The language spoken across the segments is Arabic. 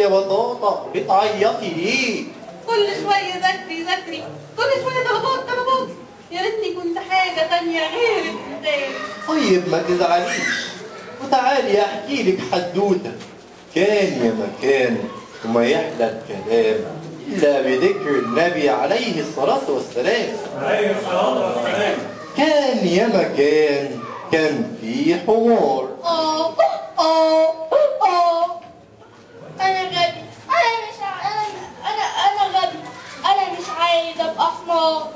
يا بطاطا بتعيطي ليه؟ كل شوية ذاكري ذاكري، كل شوية طلبات طلبات، يا ريتني كنت حاجة تانية غير الإنسان. طيب ما تزعليش وتعالي احكي لك حدوته. كان يا مكان وما يحلى الكلام الا بذكر النبي عليه الصلاه والسلام. عليه الصلاة والسلام. كان يا مكان كان في حمار. أنا غبي، أنا غبي، أنا مش عايز أبقى حمار.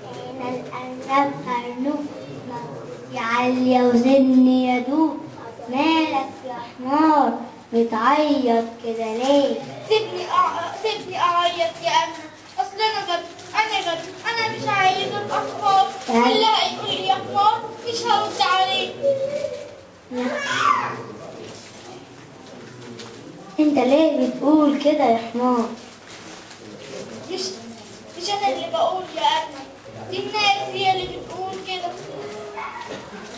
كان الأرنب أرنوب يعلي وزني يدوب. مالك يا حمار بتعيط كده ليه؟ سيبني أعيط يا أمي، أصل أنا غبي، أنا مش عايز أبقى حمار. اللي هيقول لي يا حمار مش هرد عليه. انت ليه بتقول كده يا حمار؟ مش أنا اللي بقول يا أمي، دي الناس هي اللي بتقول كده.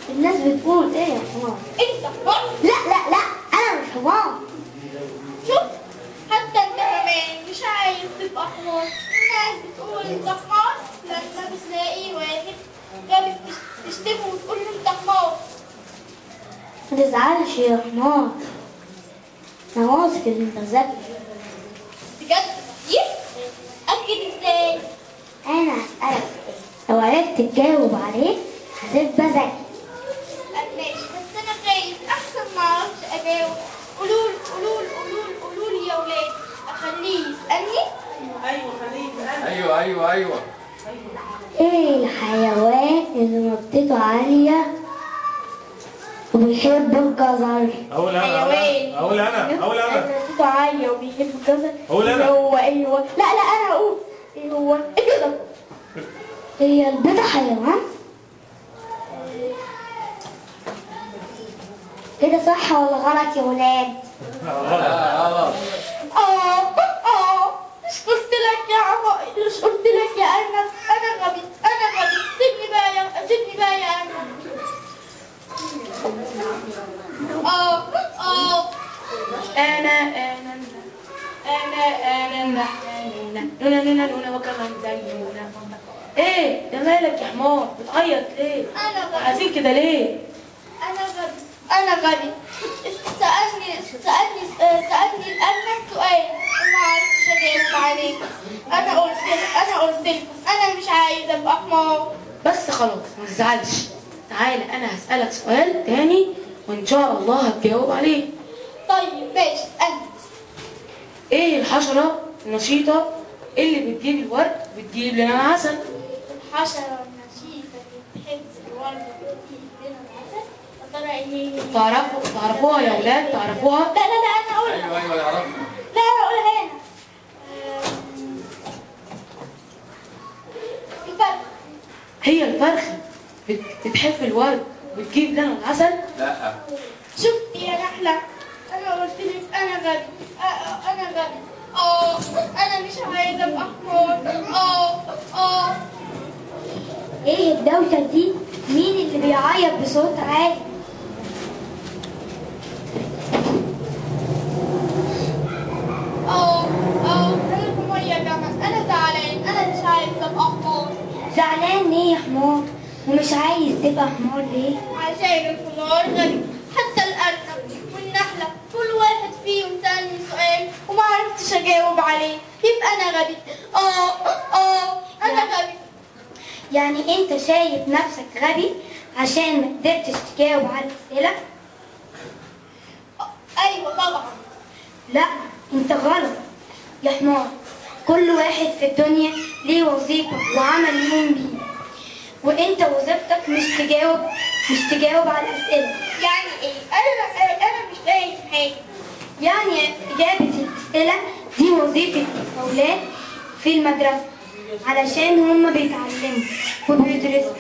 الناس بتقول ايه يا حمار؟ أنت حمار؟ لا انا مش حمار. شوف حتى انت كمان مش عايز تبقى حمار. الناس بتقول انت حمار لما بتلاقي واحد غبي تشتمه وتقول له انت حمار. ما تزعلش يا حمار، انا واثق ان انت ذكي. بجد كتير؟ أكد ازاي؟ انا هسألك لو عرفت تجاوب عليه هتبقى ذكي. ماشي، بس انا خايف احسن ما اعرفش اجاوب. قولوا لي يا ولاد، اخليه يسالني؟ ايوه خليك يسألني. ايوه. ايه الحيوان اللي نطته عالية وبيحب الجزر؟ اقول انا نطته عالية وبيحب الجزر. أقول أنا. ايوه لا انا اقول ايه هو البيضة. هي البيضة حيوان؟ كده صح ولا غلط يا ولاد؟ غلط. مش قلت لك يا عمو، مش قلت لك يا أرنب انا غبي. سيبني بقى يا أرنب. انا وكمان زي ايه ده؟ مالك يا حمار بتعيط ليه؟ انا غبي، عايزين كده ليه؟ انا غبي. سألني الأرنب سؤال وما عرفتش اجاوب عليه. انا قلت لكم انا مش عايز ابقى حمار. بس خلاص ما تزعلش، تعالى انا هسألك سؤال تاني وان شاء الله هتجاوب عليه. طيب ماشي، اسألني. ايه الحشرة النشيطة اللي بتجيب الورد وبتجيب لنا العسل؟ الحشرة النشيطة اللي بتحب الورد وبتجيب لنا العسل، يا ترى ايه هي؟ تعرفوها يا ولاد؟ تعرفوها؟ لا انا اقولها. ايوه يعرفها. لا انا اقولها هنا. الفرخة. هي الفرخة بتحب الورد وبتجيب لنا العسل؟ لا. شفتي يا نحلة، انا قلت لك انا غبي. انا مش عايزة ابقى حمار. ايه الدوشة دي؟ مين اللي بيعيط بصوت عالي؟ انا حمار يا جماعة، انا زعلان، انا مش عايزة ابقى حمار. زعلان ليه يا حمار؟ ومش عايز تبقى حمار ليه؟ عشان الحمار غبي. حتى الأرنب والنحلة كل واحد فيهم سألني سؤال وما عرفتش أجاوب عليه، يبقى أنا غبي. أنا غبي. يعني انت شايف نفسك غبي عشان ما قدرتش تجاوب على الأسئلة؟ أيوة طبعا. لا انت غلط يا حمار. كل واحد في الدنيا ليه وظيفة وعمل يقوم بيه، وانت وظيفتك مش تجاوب على الأسئلة. يعني إيه؟ أنا مش فاهم حاجة. يعني إجابة الأسئلة دي وظيفة الأولاد في المدرسة علشان هم بيتعلموا وبيدرسوا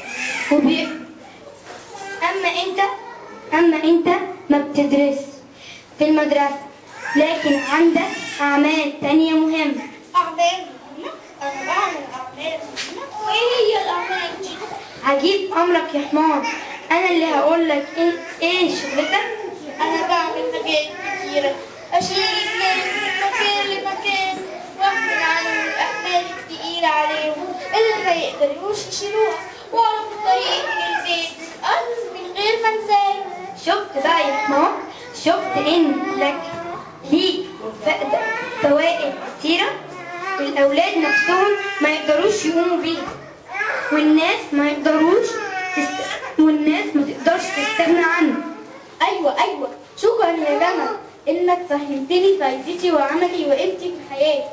أما أنت ما بتدرس في المدرسة، لكن عندك أعمال تانية مهمة. أعمال مهمة؟ أنا بعمل أعمال مهمة؟ وإيه هي الأعمال دي؟ عجيب أمرك يا حمار، أنا اللي هقول لك إيه شغلتك. أنا بعمل حاجات كتيرة، أشيل الناس من مكان لمكان وأحمل عنهم الأحمال التقيلة عليهم اللي ما يقدروش يشيلوها، وأعرف الطريق من البيت من غير ما أنساه. شفت بقى يا حمار؟ شفت إن ليك فوائد كتيرة الأولاد نفسهم ما يقدروش يقوموا بيها، والناس ما تقدرش تستغنى عنه. أيوة، شكرا يا جمل إنك فهمتني فايدتي وعملي وقيمتي في الحياة.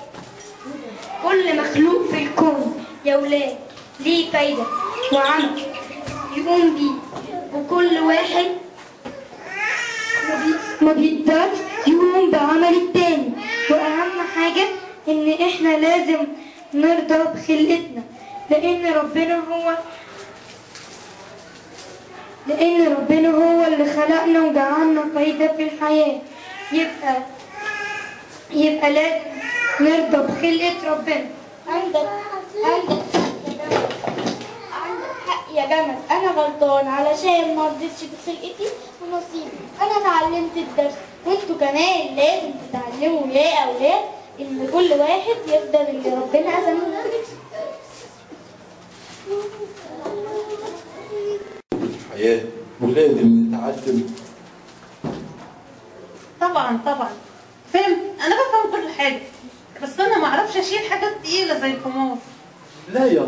كل مخلوق في الكون يا ولاد ليه فايدة وعمل يقوم بيه، وكل واحد ما بيقدرش يقوم بعمل التاني. وأهم حاجة إن إحنا لازم نرضى بخلقتنا، لأن ربنا هو اللي خلقنا وجعلنا فايدة في الحياة. يبقى لازم نرضى بخلقة ربنا. عندك حق يا جمل، أنا غلطان علشان ما رضيتش بخلقتي ونصيبي. أنا اتعلمت الدرس، وانتوا كمان لازم تتعلموا يا أولاد إن كل واحد يفضل اللي ربنا قسمه له. الحياة ولازم نتعلم. طبعا فهمت، انا بفهم كل حاجه، بس انا ما اعرفش اشيل حاجات تقيله زي الحمار. لا يا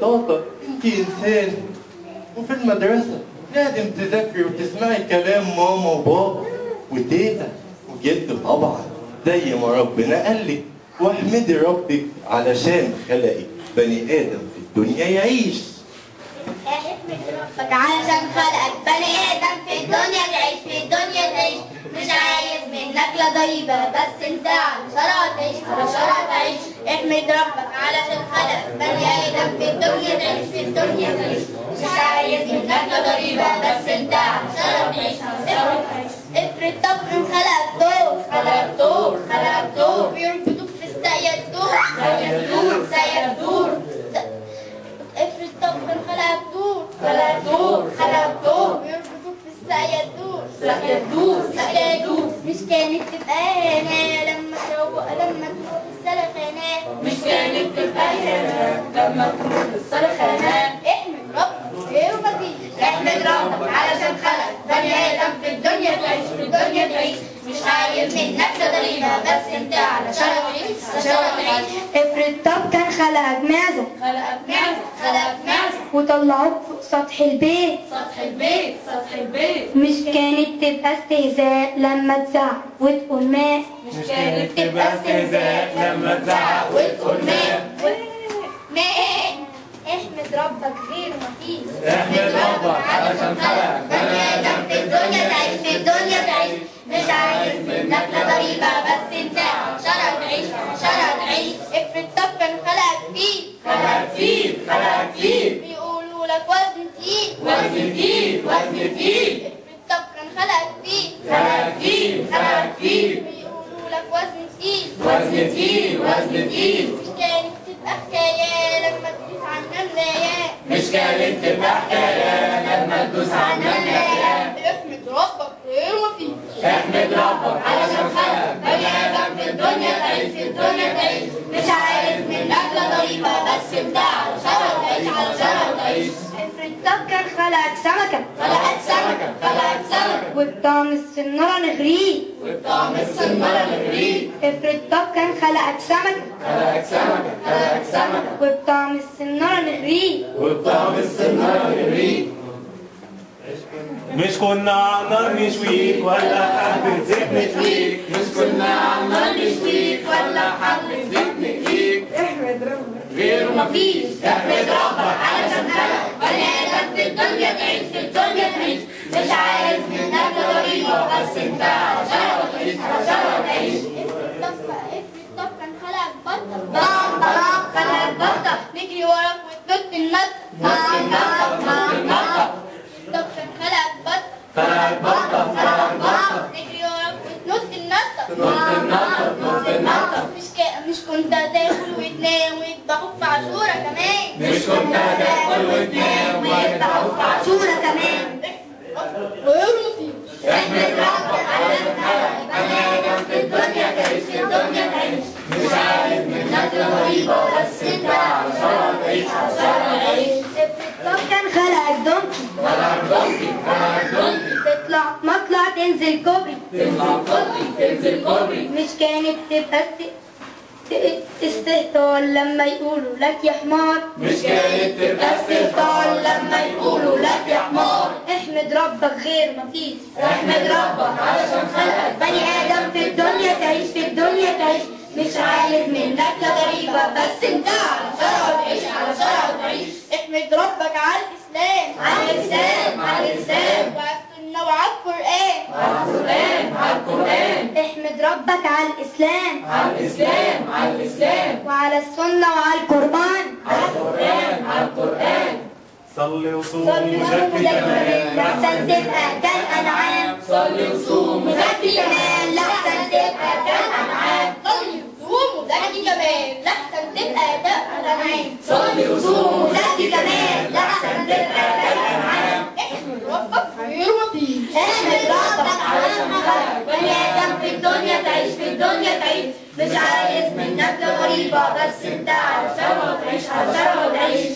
طاطا انت انسان، وفي المدرسة لازم تذاكري وتسمعي كلام ماما وبابا وتيتا وجد طبعا زي ما ربنا قالك، واحمدي ربك علشان خلقك بني آدم في الدنيا يعيش. احمد ربك علشان خلقك بني آدم في الدنيا تعيش، في الدنيا تعيش. مش عايز منك لا ضريبة، بس انت على شرع تعيش، على شرع تعيش. احمد ربك علشان خلقك بني آدم في الدنيا تعيش، في الدنيا تعيش. مش عايز منك لا ضريبة، بس انت على شرع تعيش، على شرع تعيش. افرض طب خلقك دور بيربطوك في الساقية الدور، ساقية الدور. افرض طب خلقك دور بيربطوك في الساقية الدور، ساقية الدور. مش كانت تبقى هنا لما تروح السلخانات، مش كانت تبقى هنا لما تروح السلخانات. احمد ربك غير مفيش، احمد ربك علشان خلق بني آدم في الدنيا تعيش، في الدنيا تعيش. مش عايز منك لا ضريبة، بس انت على شرع تعيش، على شرع تعيش. افرض طب كان خلقك معزة وطلعوك فوق سطح البيت، مش كانت تبقى استهزاء لما تزعق وتقول ماء، مش كانت تبقى استهزاء لما تزعق وتقول ماء. احمد ربك غير مفيش، احمد ربك علشان خلق بني آدم في الدنيا تعيش، في الدنيا تعيش. مش عايز منك لا ضريبة، بس انت على شرع تعيش، على شرع تعيش. افرض طب كان خلقك فيل بيقولوا لك وزن تقيل، افرض طب كان خلقك فيل بيقولوا لك وزن تقيل. مش كانت تبقى حكاية لما تدوس على النملايات، مش كانت تبقى حكاية لما تدوس على النملايات. احمد ربك غير مفيش، احمد ربك علشان خلق بني آدم في الدنيا تعيش، في الدنيا تعيش. مش عايز منك لا ضريبة، بس انت على شرع تعيش، على شرع تعيش. افرض طب كان خلقك سمكة وبطعم السنارة نغريه، افرض طب كان خلقك سمكة وبطعم السنارة نغريه. مش كنا على النار نشويك ولا حبة زيت نشويك، غير مفيش. احمد ربك علشان خلق بني آدم في الدنيا تعيش، في الدنيا تعيش. مش عايز منك لا ضريبة، بس انت على شرع تعيش، على شرع تعيش. افرض طب كان خلقك بطة نجري وراك وتنط النط. طب كان خلقك بطة نجري وراك وتنط النط. مش كنت هتاكل وتنام ويذبحوك في عاشورة كمان، غير مفيد. احمد ربك على الخلق بني آدم في الدنيا تعيش في الدنيا تعيش مش عايز منك غريبة بس انت على شرع تعيش على شرع تعيش. طب كان خلق الدنيا خلق دونكي تطلع مطلع تنزل كوبري تنزل كوبري مش كانت تبقى استهتار لما يقولوا لك يا حمار مش كانت تبقى استهتار لما يقولوا لك يا حمار. احمد ربك غير مفيش احمد ربك علشان خلقك بني آدم في الدنيا تعيش في الدنيا تعيش مش عايز منك غريبة بس انت على شرع تعيش على شرع تعيش. احمد ربك على الإسلام على الإسلام على الإسلام وعلى السنة وعلى القرآن على القرآن احمد ربك على الإسلام على الإسلام وعلى السنة وعلى القرآن على القرآن. صلي وصوم صلي وصوم وزكي كمان لحسن تبقى كالأنعام صلي وصوم وزكي كمان لحسن تبقى كالأنعام صلي وصوم وزكي كمان لحسن تبقى ده الأنعام. صلي وصوم وزكي كمان لحسن تبقى كالأنعام. احمد ربك غير مفيد. احمد ربك علشان خلقك بني آدم في الدنيا تعيش في الدنيا تعيش مش عايز منك غريبة بس انت على شرع تعيش على شرع تعيش.